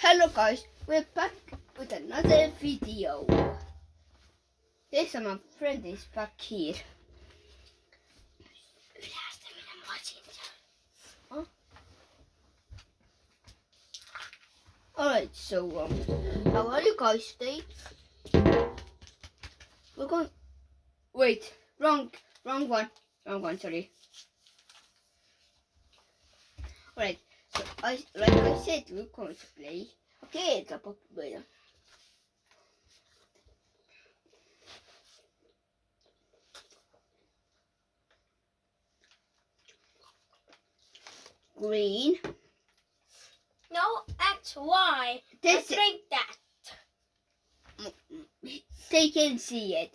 Hello guys, we're back with another video. This time my friend is back here. Huh? Alright, so how are you guys today? We're going. Wait, wrong one, sorry. Alright, so like I said, we're going to play. Okay, it's a popular. Green. No, X, Y. This Drink that. They can see it.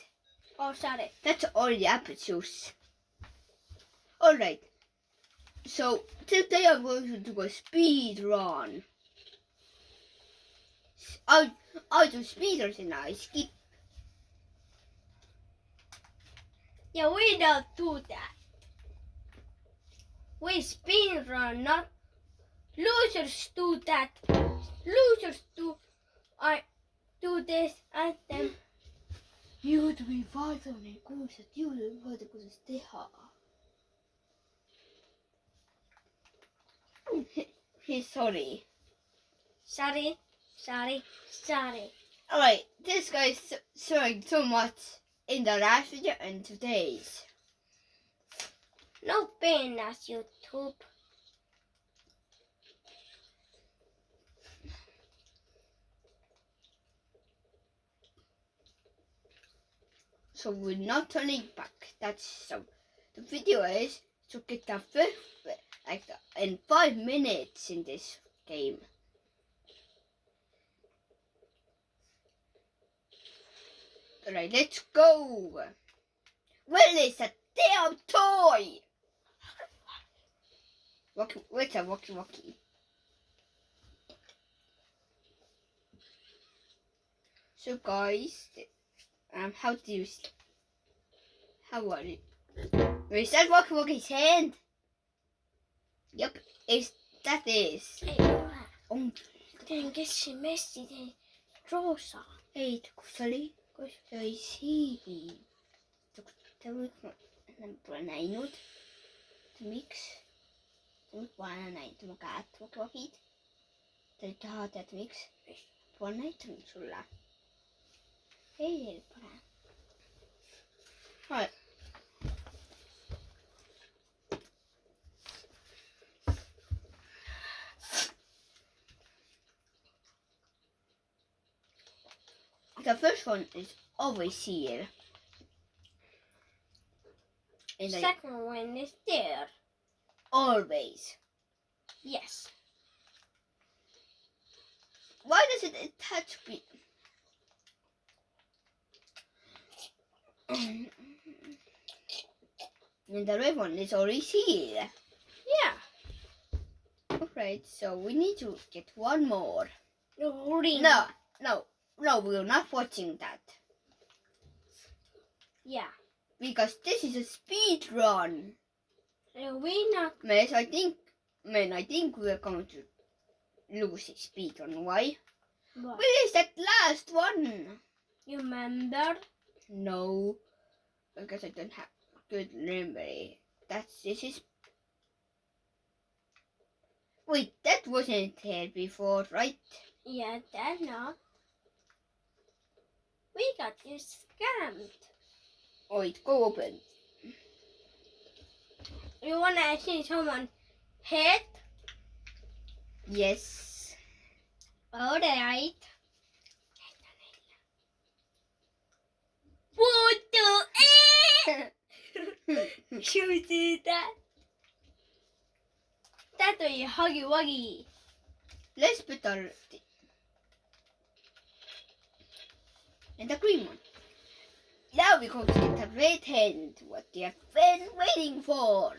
Oh, sorry. That's all the apple juice. Alright. So today I'm going to do a speed run. I'll do speeders and I skip. Yeah, we don't do that. We speed run, not losers do that. Losers do this and then. Jõudu ei vaata neid kuulsat, jõudu ei vaata kuidas teha. Sorry. Sorry. Alright, this guy is showing so much in the last video and today's. No pain as YouTube. So we're not turning back. That's so. The video is to get the fifth, in 5 minutes in this game. Alright, let's go. Well, it's a damn toy. Where's a walkie? So guys, how are you? Is that walkie-walkie's hand? Yep, that is. Teen kessi messi, teen roosa. Ei, kus see oli? See oli siin. Ta pole näinud. Miks? Ta pole näinud oma käed walkie-walkied. Ta ei taha teada miks. Pole näitanud sulle. Ei, pole. Alright. The first one is always here. And the second one is there. Always. Yes. Why does it attach me? And the red one is always here. Yeah. Alright, so we need to get one more. Green. No, we're not watching that. Yeah. Because this is a speed run. We not. Yes, I think we're going to lose a speed run. Why? What? Where is that last one? You remember? No, because I don't have good memory. This is. Wait, that wasn't here before, right? Yeah, that not. We got you scammed. Wait, go open. You wanna see someone hit? Yes. Alright. What the? You see that? That was Huggy Wuggy. Let's put our and the green one. Now we're going to get the red hand. What you have been waiting for.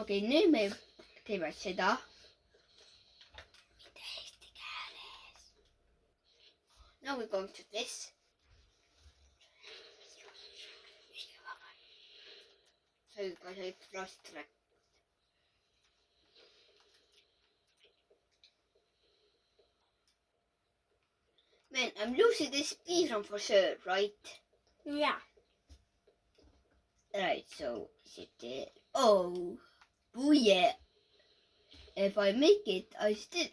okei, nüüd me teeme seda Now we're going to this. So you got a lost track. Man, I'm losing this speedrun for sure, right? Yeah. Right, so is it there? Oh yeah. If I make it, I still.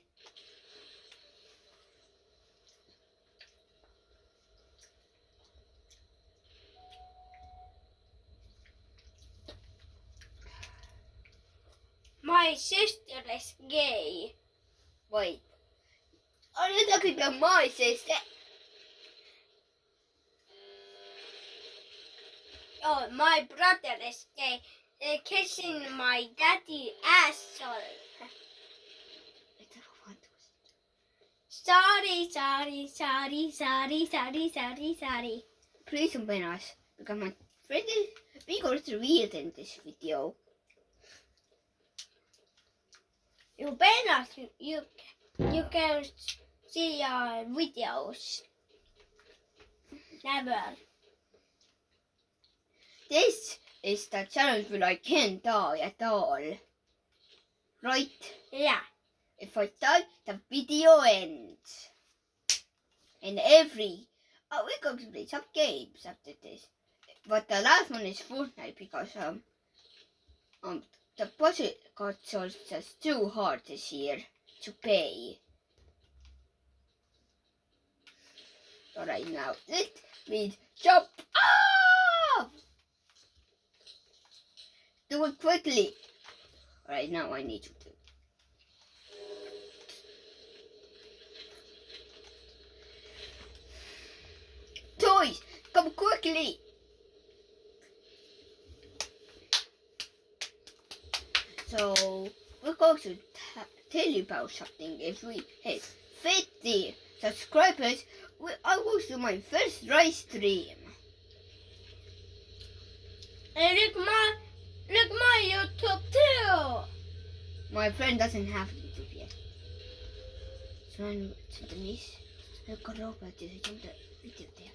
My sister is gay. Wait. Are you talking about my sister? Oh, my brother is gay. Kissing my daddy asshole. Sorry. Please don't ban us because my friend is because weird in this video. You better you can see our videos. Never. This is the challenge where I can't die at all. Right? Yeah. If I die, the video ends. And we're going to play some games after this. But the last one is Fortnite because the budget got just too hard this year to pay. Alright, now let me jump off! Do it quickly. Alright, now I need to do. Toys, come quickly! So we're going to tell you about something. If we hit 50 subscribers, I will do my first live stream. And look my YouTube too. My friend doesn't have YouTube yet. Så han sände nyss. Jag kollade upp att jag gjorde video där.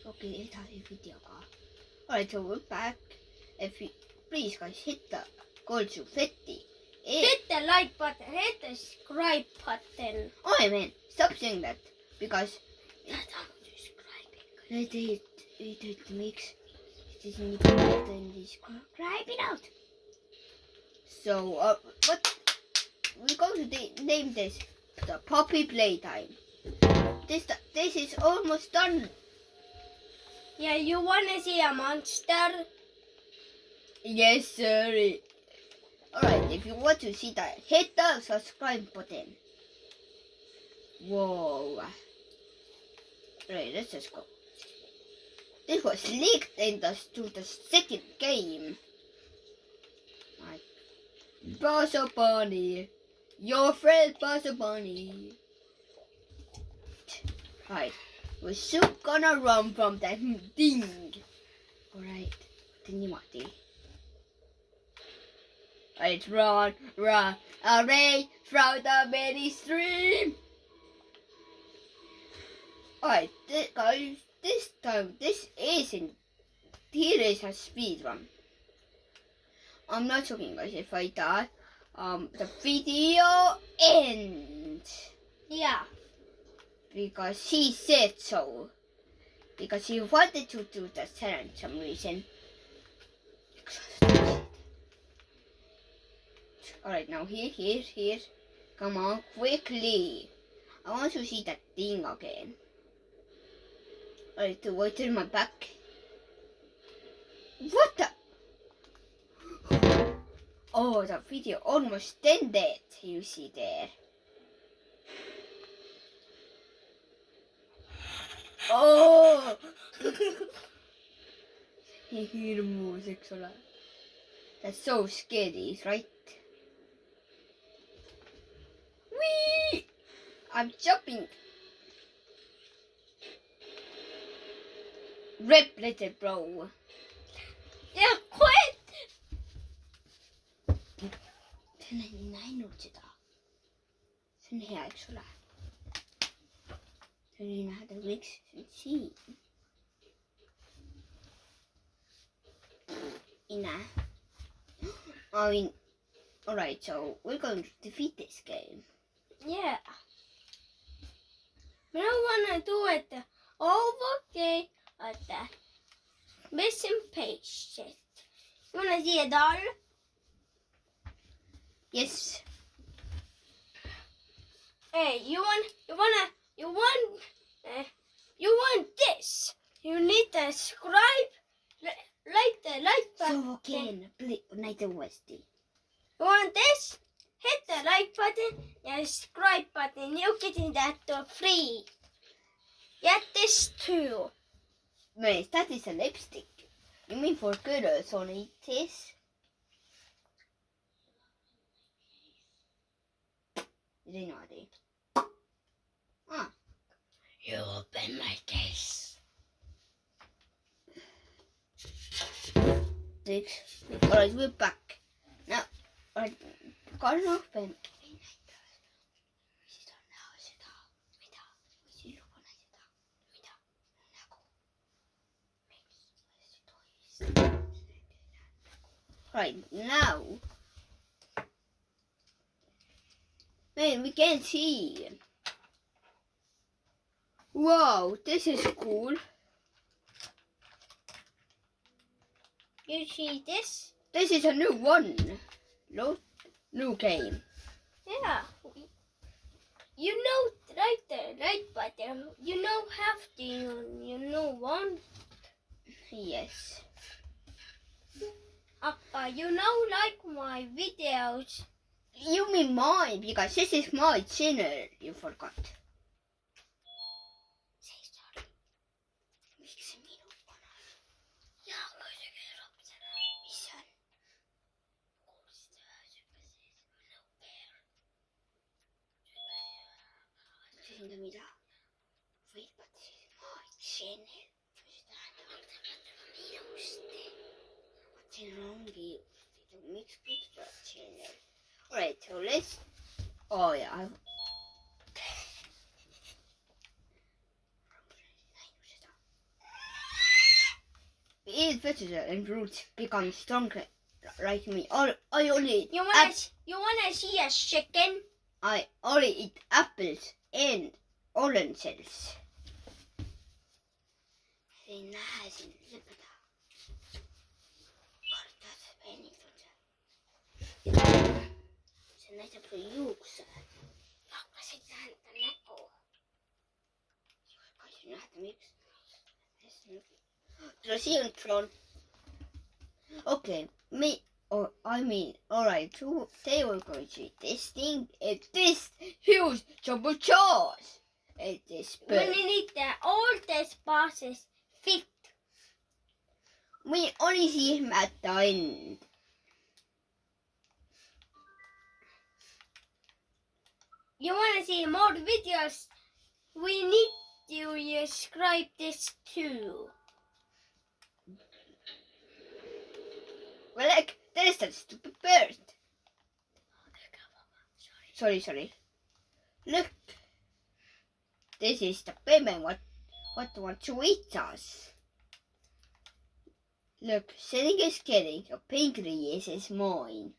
Och det tar en video kvar. Alright, so we're back. If you please guys hit the goal to 50. Hit the like button. Hit the subscribe button. Oh man, stop saying that because Subscribing. it makes it isn't even better than the subscribe it out. So but we're going to name this the Poppy Playtime. This is almost done. Yeah, you wanna see a monster? Yes, sir. Alright, if you want to see that, hit the subscribe button. Whoa. Alright, let's just go. This was leaked to the second game. Right. Buster Bunny. Your friend Buster Bunny. Right. We're soon gonna run from that thing. Alright. Then you want to. Alright, run away from the many stream. Alright, guys, this time, here is a speed run. I'm not joking, guys. If I die, the video ends. Yeah. Because he said so. Because he wanted to do the challenge for some reason. Alright, now here. Come on, quickly. I want to see that thing again. Alright, to wait till my back. What the? Oh, the video almost ended. You see there. Oh! Hirmus, eks ole. That's so scary, right? Whee! I'm jumping. Rip, little bro. Yeah, quit! See on näinud seda. See on hea, eks ole. Tuli nähdä, miksi siin. Ei näe. I mean, alright, so we're going to defeat this game. Yeah. Minä wanna do it over again like that. Missing pages. You wanna see it all? Yes. Hey, you want this? You need to subscribe, like the like button. So again, näitä uuesti. You want this? Hit the like button and subscribe button. You're getting that for free. Get this too. Mees, that is a lipstick. You mean for girls only this? Niimoodi. Ah. You open my case. Six. Alright, we're back. Now, alright, got an open. Right, now. Man, we can see. Wow, this is cool. You see this? This is a new one. No, new game. Yeah. You know right there, right button. You know have to. You know one. Yes. You know like my videos. You mean mine, because this is my channel. You forgot. Say sorry. Miksi minun panas? Jaanko se kerrot sen? Missä on? Kuulisit vähän sykäisiä. No care. Sykäisiä. Mitä? Wait, but this is my channel. Pystytään näyttämään minusta. But siinä onkin. Miksi pitää channel? Alright, so let's. Oh yeah. Eat vegetable and roots become stronger, like me. I only. You wanna see a chicken? I only eat apples and oranges. Ei näe sinne lepätä. Kartaa se penitöntä. Se näitä juuksaa. Jakkasit häntä näkoa. Kai se nähdä miksi. Siinä on. Okay, alright, they were going to eat this thing and this huge jumbo jaws. And this bird. We need all these bosses fit. We only see him at the end. You wanna see more videos? We need to subscribe this too. Well, look, there's that stupid bird. Sorry. Look. This is the baby what wants to eat us. Look, Selig is getting a pancreas is mine.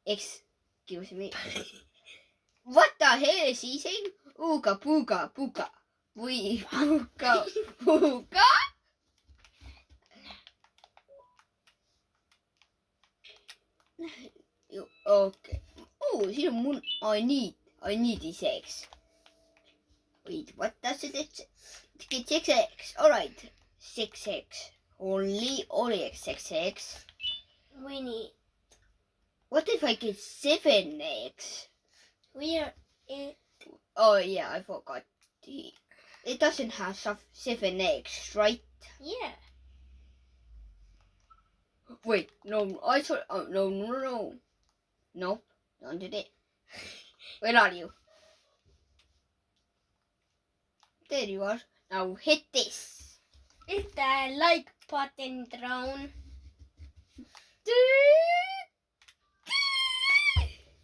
Excuse me. What the hell is he saying? Ooga booga booga. Booga booga? Okay. Oh, here moon. I need these eggs. Wait, what does it? Get 6 eggs. Alright. 6 eggs. Only 6 eggs. We need. What if I get 7 eggs? We are. Oh yeah, I forgot. It doesn't have 7 eggs, right? Yeah. Wait, no, I thought. Oh, no. Nope, don't do that. Where are you? There you are. Now hit this. It's the like button down.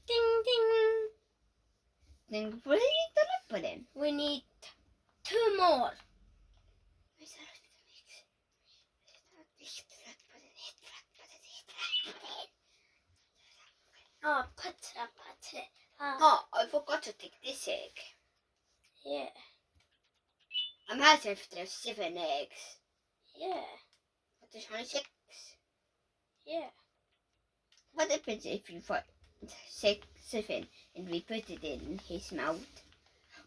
Ding ding. and put it in the pudding. We need 2 more. Oh, patra. Oh, I forgot to take this egg. Yeah. I'm happy if there's 7 eggs. Yeah. But there's only 6. Yeah. What happens if you find 7 and we put it in his mouth?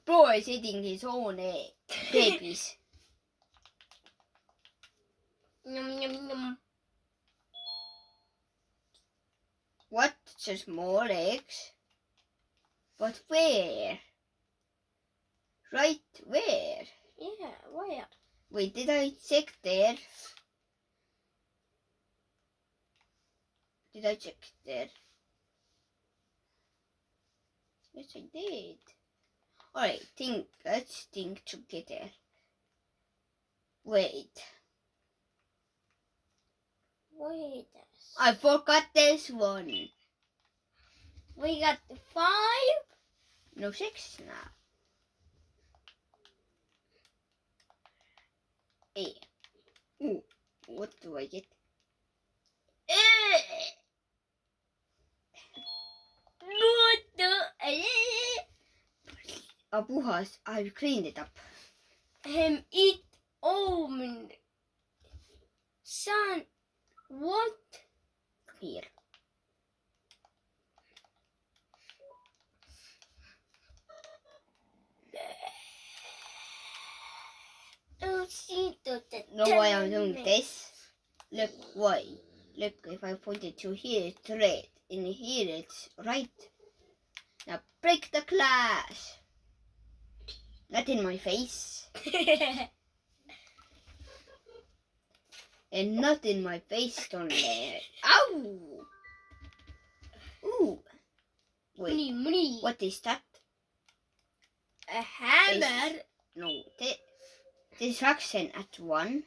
Bro is eating his own egg. Babies. Yum, yum, yum. What? Just more eggs? But where? Right where? Yeah, where? Wait, did I check there? Did I check there? Yes, I did. Alright, let's think together. Wait, Wait. I forgot this one. We got 5. No, 6 now. Hey. Ooh, what do I get? Puhas, I've cleaned it up. Eat almond. Son, what? Here. Know why I'm doing this? Look why. Look, if I point it to here, it's red. In here, it's right. Now break the glass. Not in my face. And not in my face, Tonle. Ow! Ooh. Wait, Money. what is that? A hammer. No, distraction at 1.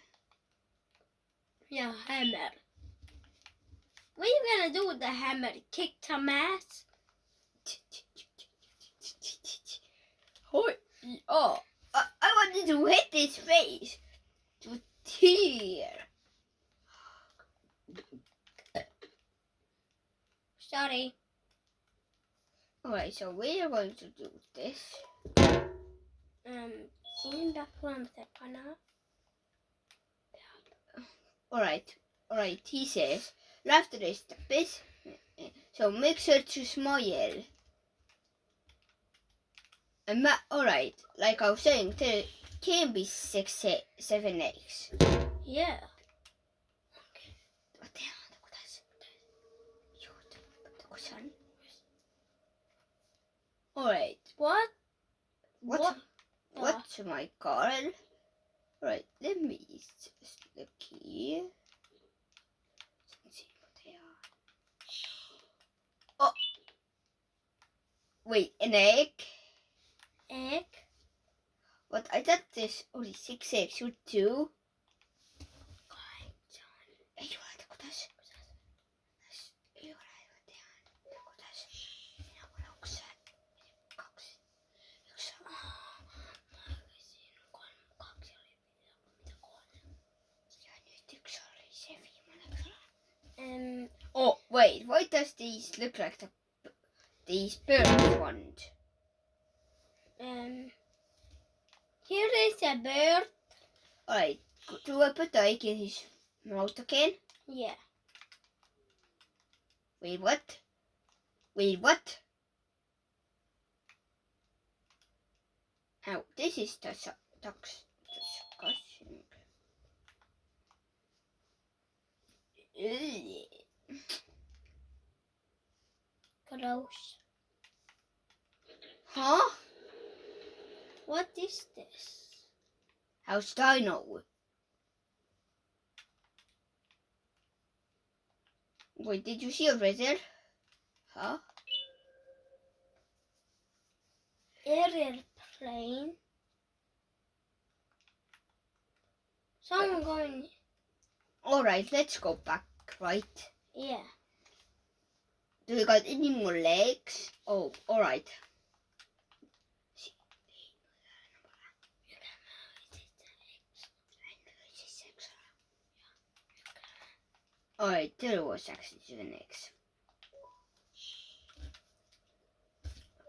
Yeah, hammer. What are you gonna do with the hammer? Kick some ass? Oh, I wanted to hit his face. To tear. Sorry. Alright, so we are going to do this. Sinin background pana. Alright, he says, laughter is the best. So make sure to smile. And alright, like I was saying, there can be 7 eggs. Yeah. Alright, What? what's my card? Alright, let me just look here. Let's see what they are. Oh! Wait, an egg? Egg? What? I thought there's only 6 eggs. You 2? Oh, wait, why does these look like these birds ones? Here is a bird. Alright, do I put the egg in his mouth again? Yeah. Wait, what? Wait, what? Now, this is the disgusting. Gross. Huh? What is this? How should I know? Wait, did you see a razor? Huh? Airplane. Someone going. Alright, let's go back, right? Yeah. Do you got any more legs? Oh, alright. Alright, there was actually an X.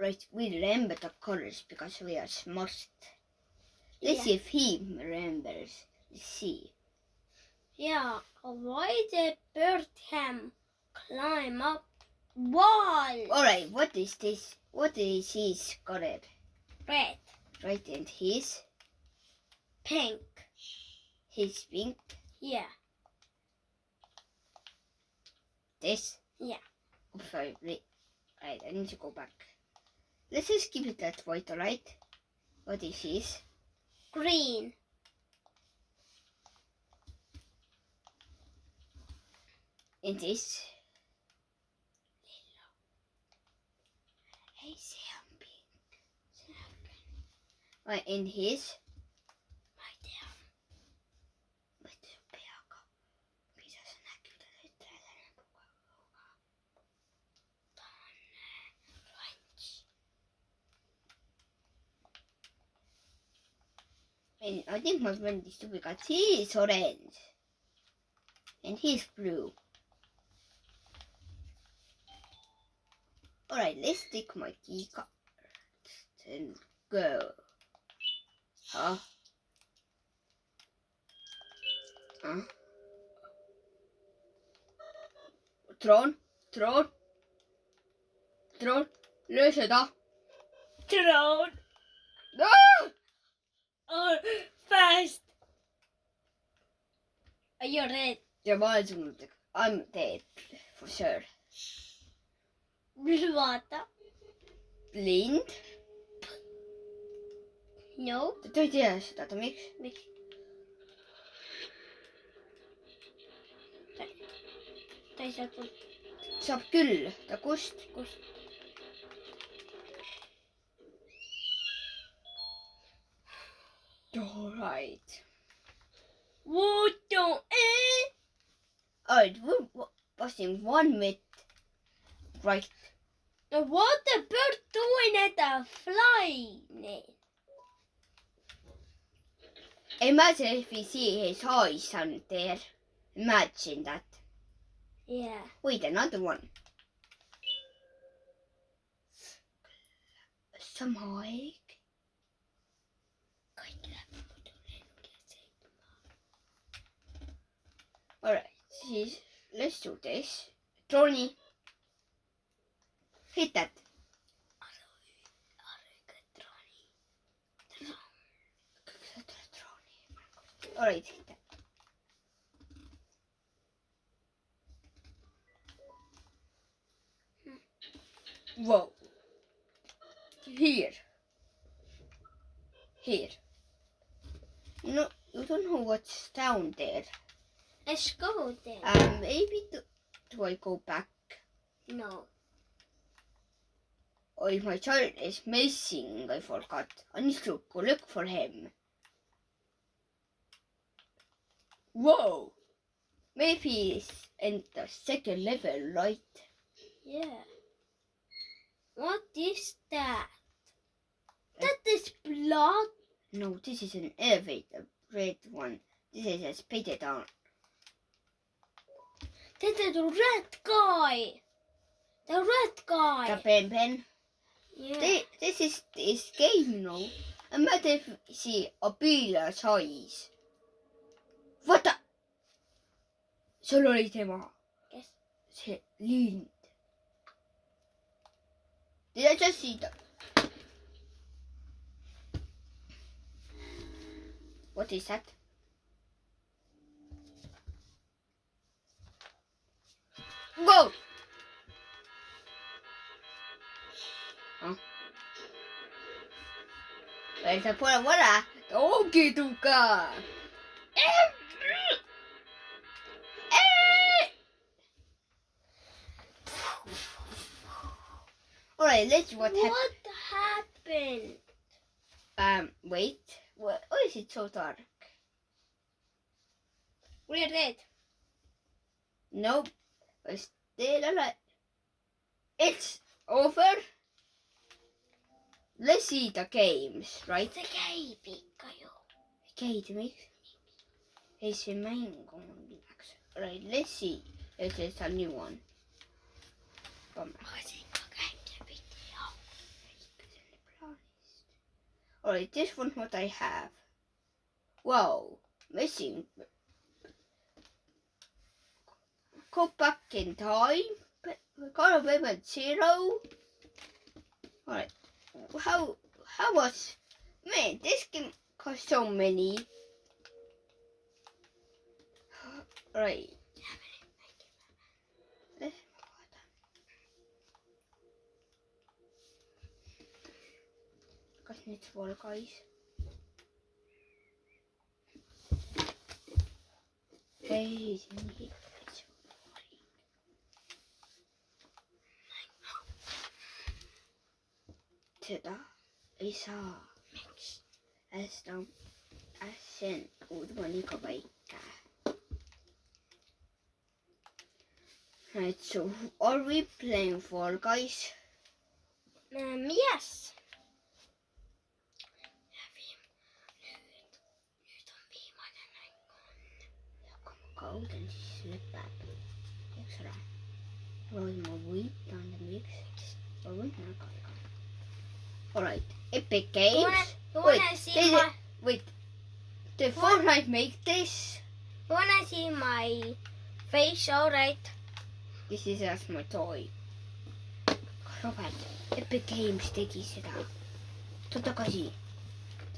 Right, we remember the colors because we are smart. Let's see if he remembers. Let's see. Yeah, why did Birdham climb up wall? Alright, what is this? What is his color? Red, Right, and his? pink. His pink? Yeah, This? Yeah. Oh, sorry, wait. Right, I need to go back. Let's just keep it that white, alright? What is his? green. And this? I see him pink. Right, and his? Right there. And I think my friend is too because he is orange. And he's blue. Alright, let's take my key card and go. Huh? Huh? Tron? Löö seda! Drone. Ah! Oh, fast. Are you ready? Ja ma olen surnud. I'm dead. For sure. Vaata. Blind? No. Ta ei tea seda, miks? Miks? Ta ei saa tulla. Saab küll. Ta kust? Kust? Alright. What Alright, we're passing 1 minute. Right. What the bird doing at the flying? Imagine if we see his eyes on there. Imagine that. Yeah. Wait, another one. Sama aeg. Alright, siis let's do this. Troni. Hit that. Alright, hit that. Whoa. Here. No, you don't know what's down there. Let's go then. Maybe do I go back? No. Or if my child is missing, I forgot. I need to go look for him. Whoa! Maybe he's in the second level, right? Yeah. What is that? That is blood. No, this is an elevator. Red one. This is a spider down. That is the red guy. The red guy. The pen. Yeah. This is this game, you know. Imagine if you see a pillar's eyes. What the? Sul oli tema. Kes? See lind. Did I just see that? What is that? Go! Huh? Esa por ahora. Ongi tuka. Alright, let's see what happened. Wait. Why is it so dark? We're red. Nope. We're still alive. It's over. Let's see the games, right? See ikka ju. Okei, miks? Ei, see mäng on läks. Alright, let's see. It is a new one. Alright, this one what I have. Whoa, missing. Go back in time. We got a limit 0. Alright, how was, man, this game cost so many. Alright. Because it's Fall Guys. Hey, Teda isa sen uudmani ka paika. Right, so are we playing Fall Guys? Yes. Koud en siis lõpeb, eks ole. Proovime võita on the mix. Võitme ka. Alright, Epic Games. Wait. Did Fortnite make this? You wanna see my face, alright? This is just my toy. Robert, Epic Games tegi seda. Tule tagasi.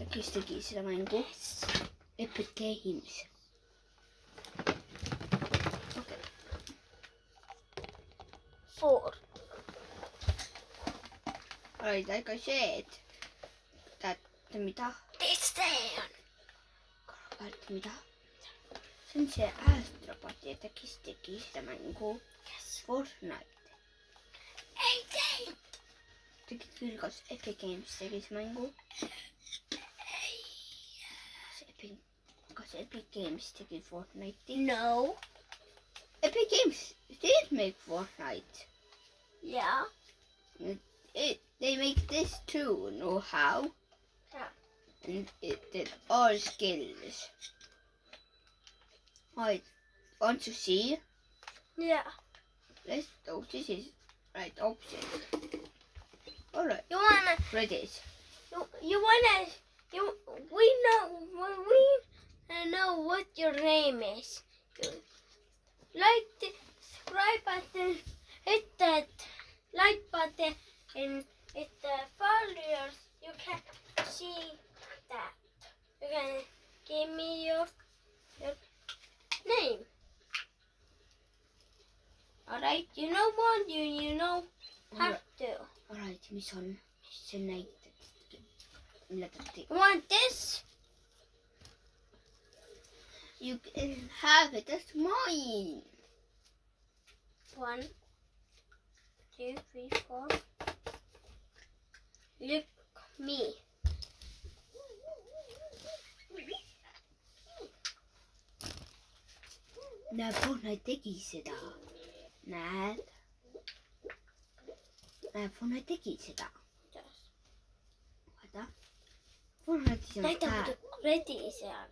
Kes tegi seda mängu? Epic Games. Okay. 4. Alright, like I said. Mida? This down. Robert, mida? See on see Astroboti, et kes tegi seda mängu. Fortnite. Ei tee. Tegid küll, kas Epic Games tegi see mängu? Kas Epic Games tegi Fortnite'i? No. Epic Games did make Fortnite. Yeah. They make this too, know how? Yeah. And it did all skills. Alright, want to see? Yeah. Let's go. This is right opposite. Alright. You wanna? Ready? You wanna? We know what your name is. Like the subscribe button, hit that like button, and hit the followers. You can see that. You can give me your name. Alright, you know what? You know have to. Alright, mis on see näited. You want this? You can have it, that's mine. 1, 2, 3, 4. Look me. Näed, Fortnite tegi seda. Näed, Fortnite tegi seda. Vaata. Fortnite'is on Näita muidu Freddy seal.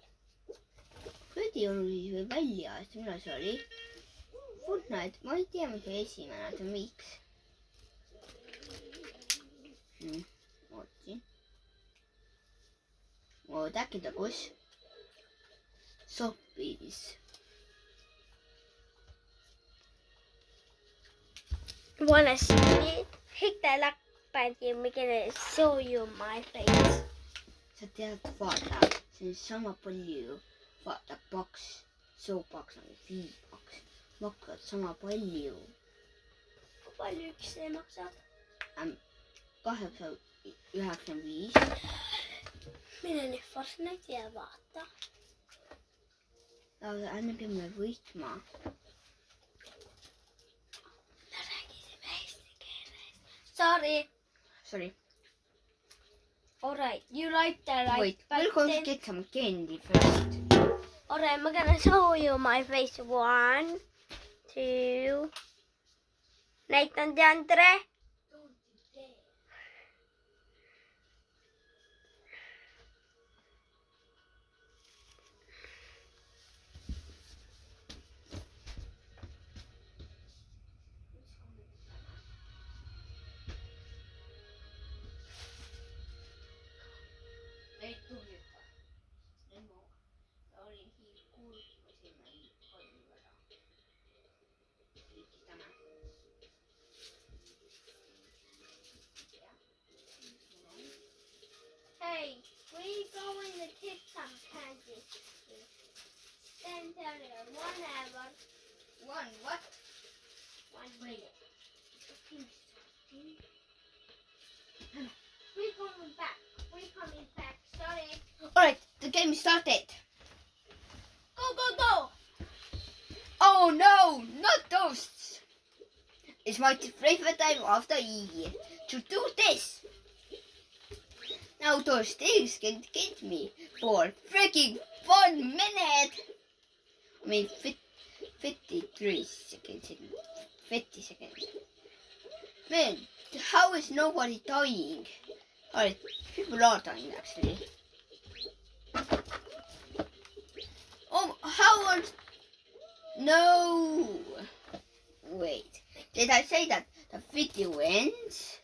Freddy oli või välja, et millal see oli? Fortnite, ma ei tea, mis oli esimene, et miks. Ootsin. Äkki ta kus sobis. Wanna see it? Hit that like button. We're gonna show you my face. Sa tead, vaata, see on sama palju. Vaata, box, soapbox on V-box. Maksad sama palju. Kui palju üks see maksab? 895. Mine nüüd Fortnite'i ja vaata. Aga enne peame võitma. Me räägime eesti keeles. Sorry. Alright, you like the right Wait, we're button. going to get some candy first. Alright, I'm gonna show you my face. 1, 2. Näitan Andre. the game started. Go. Oh no, not those. It's my favorite time of the year to do this. Now those things can get me for freaking 1 minute. I mean 53 seconds and 50 seconds. Man, how is nobody dying? Or people are dying actually. Oh, how was... No! Wait, did I say that the video ends?